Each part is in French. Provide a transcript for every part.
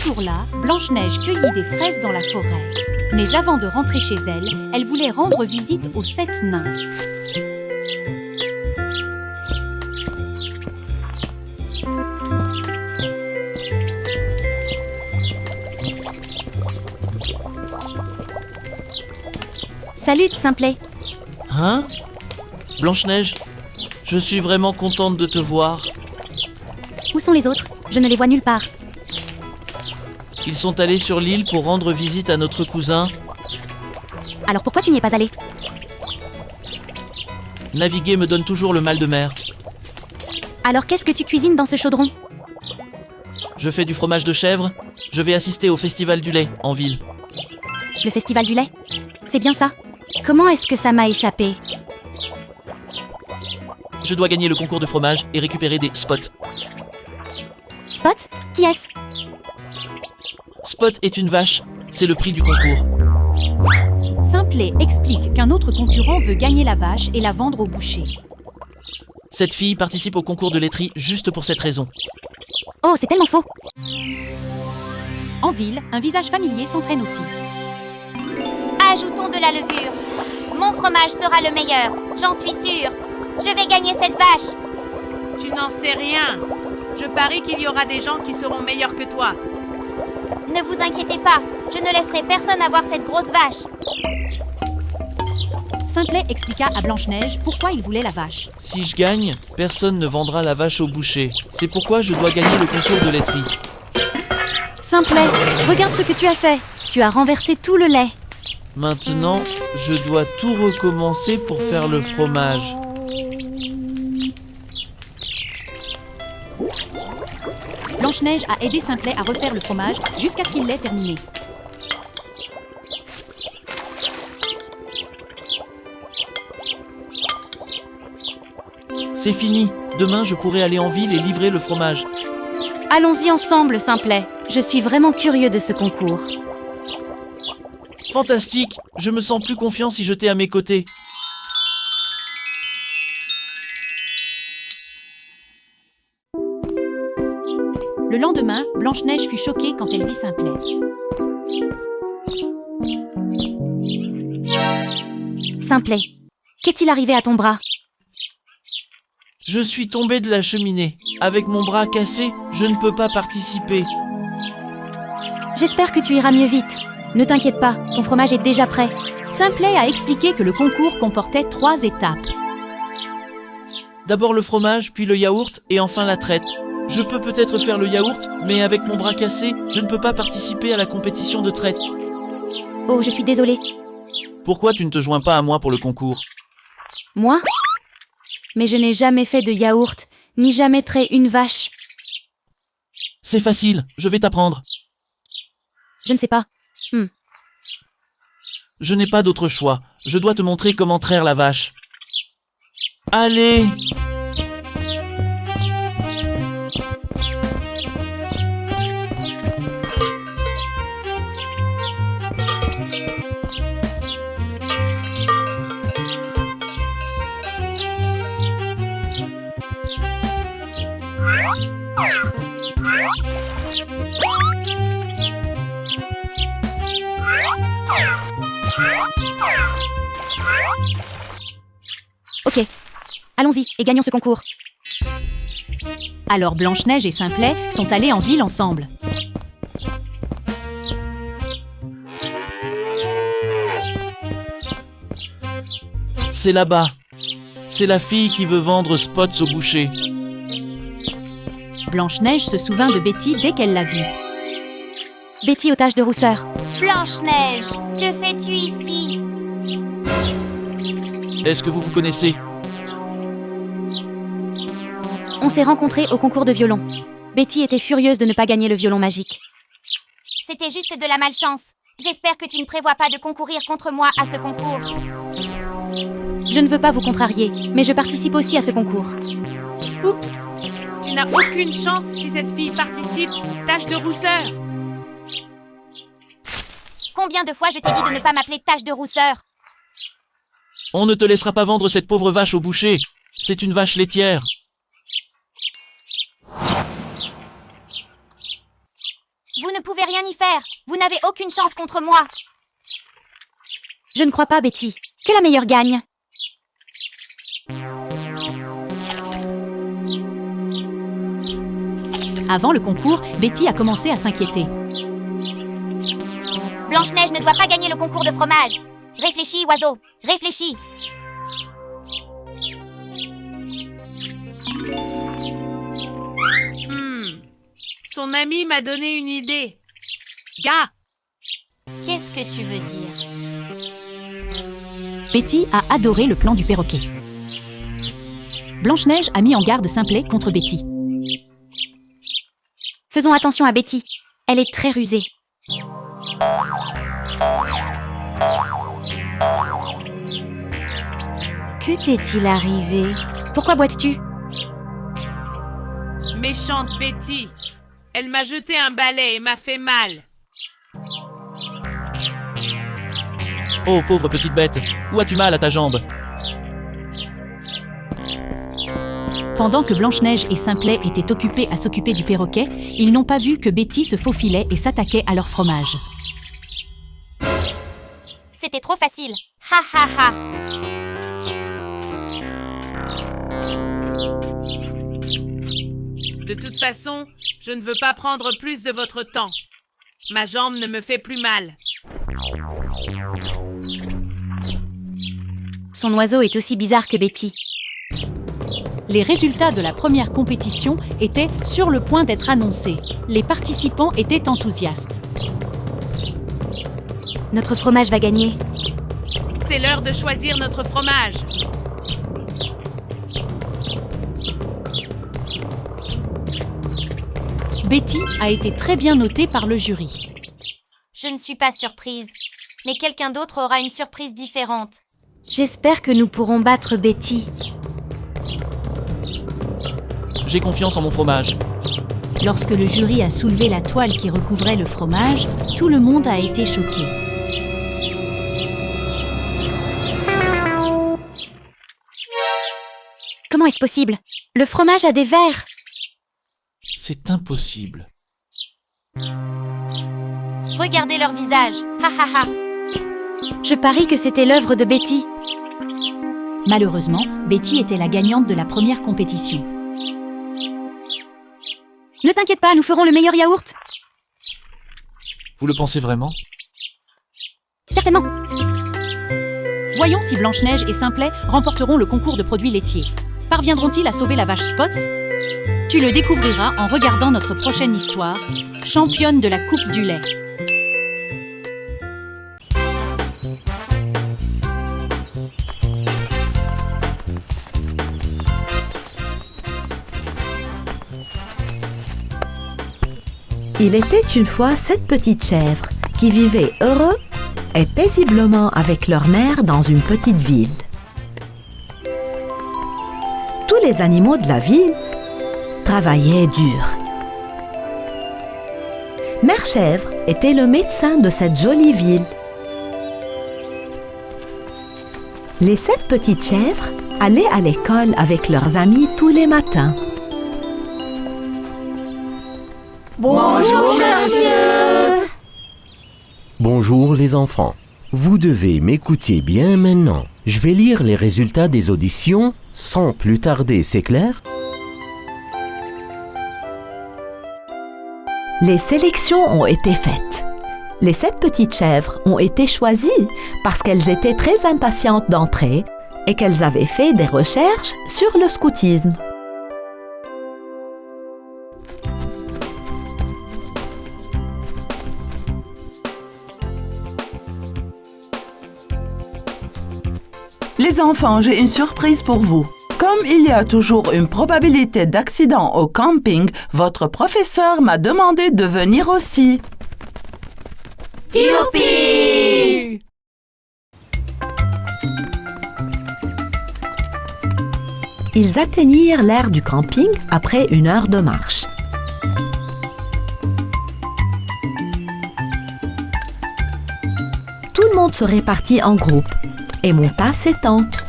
jour-là, Blanche-Neige cueillit des fraises dans la forêt. Mais avant de rentrer chez elle, elle voulait rendre visite aux 7 nains. Salut, Simplet. Hein? Blanche-Neige, je suis vraiment contente de te voir. Où sont les autres? Je ne les vois nulle part. Ils sont allés sur l'île pour rendre visite à notre cousin. Alors pourquoi tu n'y es pas allé? Naviguer me donne toujours le mal de mer. Alors qu'est-ce que tu cuisines dans ce chaudron? Je fais du fromage de chèvre. Je vais assister au festival du lait en ville. Le festival du lait? C'est bien ça? Comment est-ce que ça m'a échappé? Je dois gagner le concours de fromage et récupérer des spots. Spot? Qui est-ce? Spot est une vache. C'est le prix du concours. Simplet explique qu'un autre concurrent veut gagner la vache et la vendre au boucher. Cette fille participe au concours de laiterie juste pour cette raison. Oh, c'est tellement faux! En ville, un visage familier s'entraîne aussi. Ajoutons de la levure. Mon fromage sera le meilleur, j'en suis sûre. Je vais gagner cette vache. Tu n'en sais rien. Je parie qu'il y aura des gens qui seront meilleurs que toi. Ne vous inquiétez pas, je ne laisserai personne avoir cette grosse vache. Simplet expliqua à Blanche-Neige pourquoi il voulait la vache. Si je gagne, personne ne vendra la vache au boucher. C'est pourquoi je dois gagner le concours de laiterie. Simplet, regarde ce que tu as fait. Tu as renversé tout le lait. Maintenant, je dois tout recommencer pour faire le fromage. Blanche-Neige a aidé Simplet à refaire le fromage jusqu'à ce qu'il l'ait terminé. C'est fini. Demain, je pourrai aller en ville et livrer le fromage. Allons-y ensemble, Simplet. Je suis vraiment curieux de ce concours. Fantastique! Je me sens plus confiant si je t'ai à mes côtés. Le lendemain, Blanche-Neige fut choquée quand elle vit Simplet. Simplet, qu'est-il arrivé à ton bras? Je suis tombé de la cheminée. Avec mon bras cassé, je ne peux pas participer. J'espère que tu iras mieux vite. Ne t'inquiète pas, ton fromage est déjà prêt. Simplet a expliqué que le concours comportait 3 étapes. D'abord le fromage, puis le yaourt et enfin la traite. Je peux peut-être faire le yaourt, mais avec mon bras cassé, je ne peux pas participer à la compétition de traite. Oh, je suis désolée. Pourquoi tu ne te joins pas à moi pour le concours? Moi? Mais je n'ai jamais fait de yaourt, ni jamais trait une vache. C'est facile, je vais t'apprendre. Je ne sais pas. Je n'ai pas d'autre choix. Je dois te montrer comment traire la vache. Allez! Ok, allons-y et gagnons ce concours. Alors Blanche-Neige et Simplet sont allés en ville ensemble. C'est là-bas. C'est la fille qui veut vendre Spots au boucher. Blanche-Neige se souvint de Betty dès qu'elle l'a vue. Betty aux taches de rousseur. Blanche-Neige, que fais-tu ici? Est-ce que vous vous connaissez? On s'est rencontrés au concours de violon. Betty était furieuse de ne pas gagner le violon magique. C'était juste de la malchance. J'espère que tu ne prévois pas de concourir contre moi à ce concours. Je ne veux pas vous contrarier, mais je participe aussi à ce concours. Oups! Tu n'as aucune chance si cette fille participe. Tache de rousseur. Combien de fois je t'ai dit de ne pas m'appeler tache de rousseur? On ne te laissera pas vendre cette pauvre vache au boucher. C'est une vache laitière. Vous ne pouvez y faire. Vous n'avez aucune chance contre moi. Je ne crois pas, Betty. Que la meilleure gagne. Avant le concours, Betty a commencé à s'inquiéter. Blanche-Neige ne doit pas gagner le concours de fromage. Réfléchis, oiseau. Réfléchis. Son ami m'a donné une idée. Gars, Qu'est-ce que tu veux dire? Betty a adoré le plan du perroquet. Blanche-Neige a mis en garde Simplet contre Betty. Faisons attention à Betty. Elle est très rusée. Que t'est-il arrivé? Pourquoi boites-tu? méchante Betty. Elle m'a jeté un balai et m'a fait mal. Oh, pauvre petite bête, où as-tu mal à ta jambe? Pendant que Blanche-Neige et Simplet étaient occupés à s'occuper du perroquet, ils n'ont pas vu que Betty se faufilait et s'attaquait à leur fromage. C'était trop facile. Ha ha ha. De toute façon, je ne veux pas prendre plus de votre temps. Ma jambe ne me fait plus mal. Son oiseau est aussi bizarre que Betty. Les résultats de la première compétition étaient sur le point d'être annoncés. Les participants étaient enthousiastes. Notre fromage va gagner. C'est l'heure de choisir notre fromage. Betty a été très bien notée par le jury. Je ne suis pas surprise. Mais quelqu'un d'autre aura une surprise différente. J'espère que nous pourrons battre Betty. J'ai confiance en mon fromage. Lorsque le jury a soulevé la toile qui recouvrait le fromage, tout le monde a été choqué. Comment est-ce possible? Le fromage a des vers. C'est impossible. Regardez leur visage. Ha ha ha. Je parie que c'était l'œuvre de Betty. Malheureusement, Betty était la gagnante de la première compétition. Ne t'inquiète pas, nous ferons le meilleur yaourt. Vous le pensez vraiment? Certainement. Voyons si Blanche-Neige et Simplet remporteront le concours de produits laitiers. Parviendront-ils à sauver la vache Spots? Tu le découvriras en regardant notre prochaine histoire, Championne de la coupe du lait. Il était une fois 7 petites chèvres qui vivaient heureux et paisiblement avec leur mère dans une petite ville. Tous les animaux de la ville travaillaient dur. Mère Chèvre était le médecin de cette jolie ville. Les 7 petites chèvres allaient à l'école avec leurs amis tous les matins. Bonjour, monsieur. Bonjour les enfants. Vous devez m'écouter bien maintenant. Je vais lire les résultats des auditions sans plus tarder, c'est clair? Les sélections ont été faites. Les 7 petites chèvres ont été choisies parce qu'elles étaient très impatientes d'entrer et qu'elles avaient fait des recherches sur le scoutisme. Les enfants, j'ai une surprise pour vous. Comme il y a toujours une probabilité d'accident au camping, votre professeur m'a demandé de venir aussi. Youpi! Ils atteignirent l'aire du camping après 1 heure de marche. Tout le monde se répartit en groupes et monta ses tentes.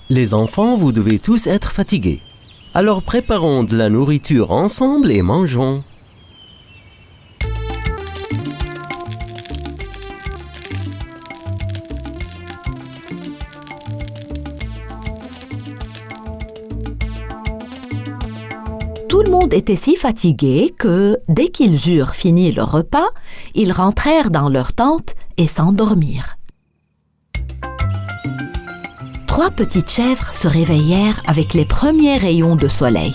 Les enfants, vous devez tous être fatigués. Alors préparons de la nourriture ensemble et mangeons. Tout le monde était si fatigué que, dès qu'ils eurent fini leur repas, ils rentrèrent dans leur tente et s'endormirent. 3 petites chèvres se réveillèrent avec les premiers rayons de soleil.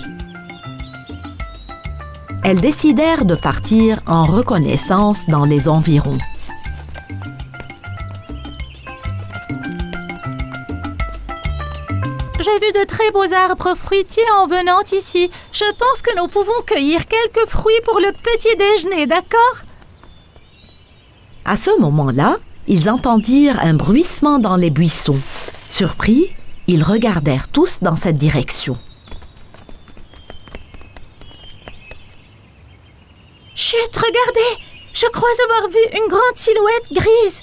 Elles décidèrent de partir en reconnaissance dans les environs. J'ai vu de très beaux arbres fruitiers en venant ici. Je pense que nous pouvons cueillir quelques fruits pour le petit déjeuner, d'accord? À ce moment-là, ils entendirent un bruissement dans les buissons. Surpris, ils regardèrent tous dans cette direction. Chut, regardez! Je crois avoir vu une grande silhouette grise.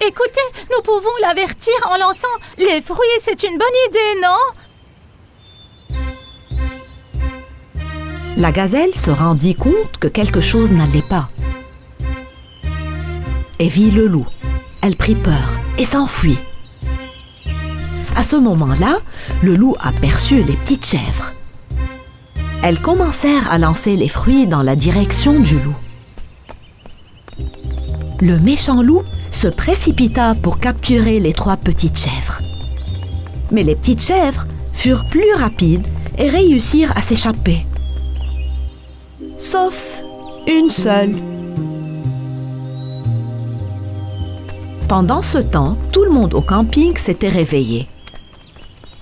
Écoutez, nous pouvons l'avertir en lançant les fruits. C'est une bonne idée, non? La gazelle se rendit compte que quelque chose n'allait pas et vit le loup. Elle prit peur et s'enfuit. À ce moment-là, le loup aperçut les petites chèvres. Elles commencèrent à lancer les fruits dans la direction du loup. Le méchant loup se précipita pour capturer les 3 petites chèvres. Mais les petites chèvres furent plus rapides et réussirent à s'échapper. Sauf une seule. Pendant ce temps, tout le monde au camping s'était réveillé.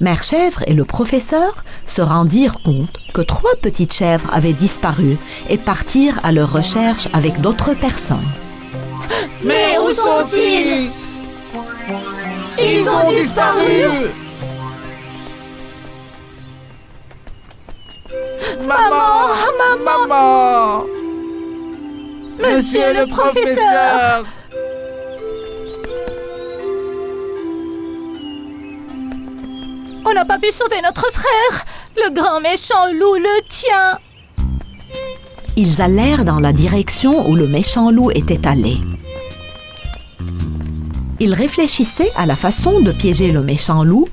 Mère Chèvre et le professeur se rendirent compte que 3 petites chèvres avaient disparu et partirent à leur recherche avec d'autres personnes. Mais où sont-ils? Ils ont disparu! Maman! Monsieur le professeur! On n'a pas pu sauver notre frère. Le grand méchant loup le tient. Ils allèrent dans la direction où le méchant loup était allé. Ils réfléchissaient à la façon de piéger le méchant loup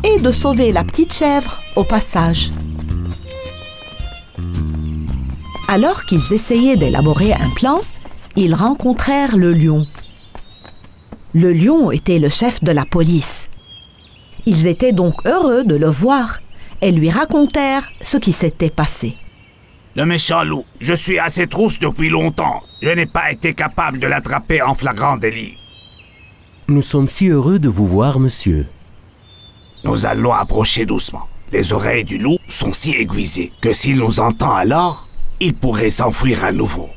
et de sauver la petite chèvre au passage. Alors qu'ils essayaient d'élaborer un plan, ils rencontrèrent le lion. Le lion était le chef de la police. Ils étaient donc heureux de le voir et lui racontèrent ce qui s'était passé. Le méchant loup, je suis à ses trousses depuis longtemps. Je n'ai pas été capable de l'attraper en flagrant délit. Nous sommes si heureux de vous voir, monsieur. Nous allons approcher doucement. Les oreilles du loup sont si aiguisées que s'il nous entend alors, il pourrait s'enfuir à nouveau.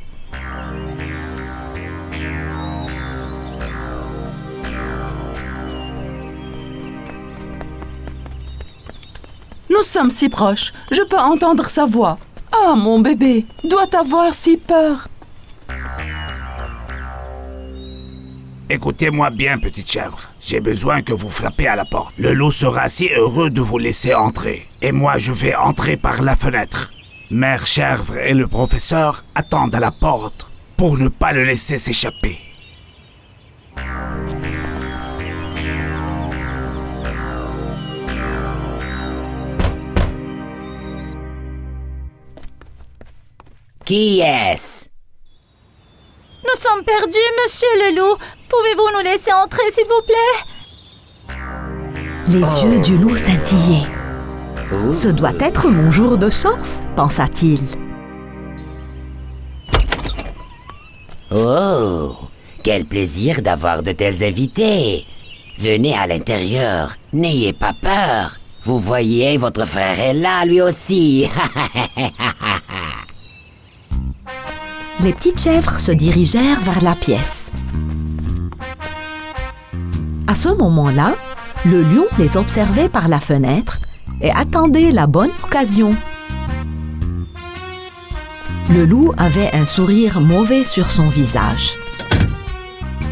Nous sommes si proches, je peux entendre sa voix. Ah, mon bébé, doit avoir si peur. Écoutez-moi bien, petite chèvre. J'ai besoin que vous frappez à la porte. Le loup sera si heureux de vous laisser entrer. Et moi, je vais entrer par la fenêtre. Mère Chèvre et le professeur attendent à la porte pour ne pas le laisser s'échapper. Qui est-ce? Nous sommes perdus, monsieur le loup. Pouvez-vous nous laisser entrer, s'il vous plaît? Les yeux du loup scintillaient. « Ce doit être mon jour de chance », pensa-t-il. Oh, quel plaisir d'avoir de tels invités. Venez à l'intérieur, n'ayez pas peur. Vous voyez, votre frère est là, lui aussi. Les petites chèvres se dirigèrent vers la pièce. À ce moment-là, le lion les observait par la fenêtre et attendait la bonne occasion. Le loup avait un sourire mauvais sur son visage.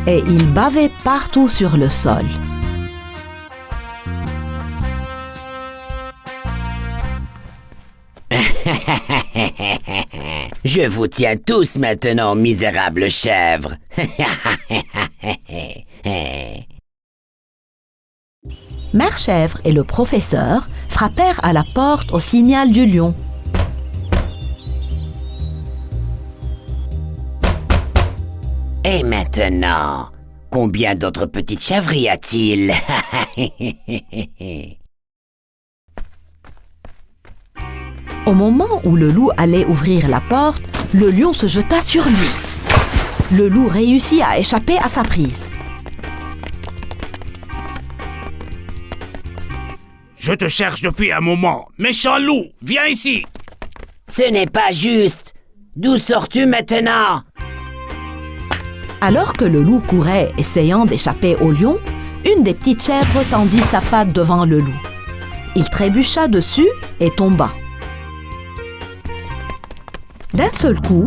et il bavait partout sur le sol. Je vous tiens tous maintenant, misérables chèvres. Mère Chèvre et le professeur frappèrent à la porte au signal du lion. Et maintenant, combien d'autres petites chèvres y a-t-il? Au moment où le loup allait ouvrir la porte, le lion se jeta sur lui. Le loup réussit à échapper à sa prise. Je te cherche depuis un moment. Méchant loup, viens ici. Ce n'est pas juste. D'où sors-tu maintenant? Alors que le loup courait essayant d'échapper au lion, une des petites chèvres tendit sa patte devant le loup. Il trébucha dessus et tomba. D'un seul coup,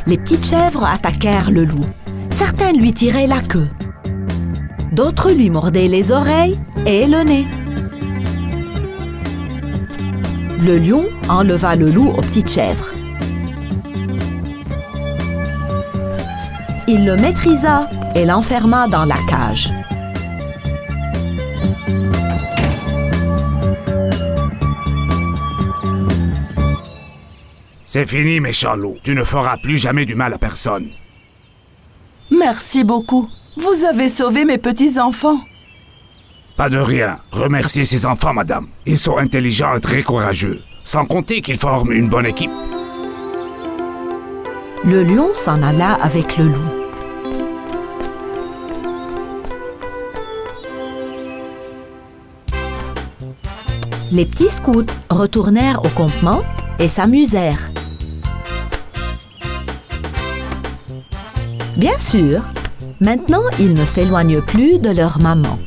les petites chèvres attaquèrent le loup. Certains lui tiraient la queue. D'autres lui mordaient les oreilles et le nez. Le lion enleva le loup aux petites chèvres. Il le maîtrisa et l'enferma dans la cage. C'est fini, méchant loup. Tu ne feras plus jamais du mal à personne. Merci beaucoup. Vous avez sauvé mes petits-enfants. Pas de rien. Remerciez ces enfants, madame. Ils sont intelligents et très courageux. Sans compter qu'ils forment une bonne équipe. Le lion s'en alla avec le loup. Les petits scouts retournèrent au campement et s'amusèrent. Bien sûr, maintenant ils ne s'éloignent plus de leur maman.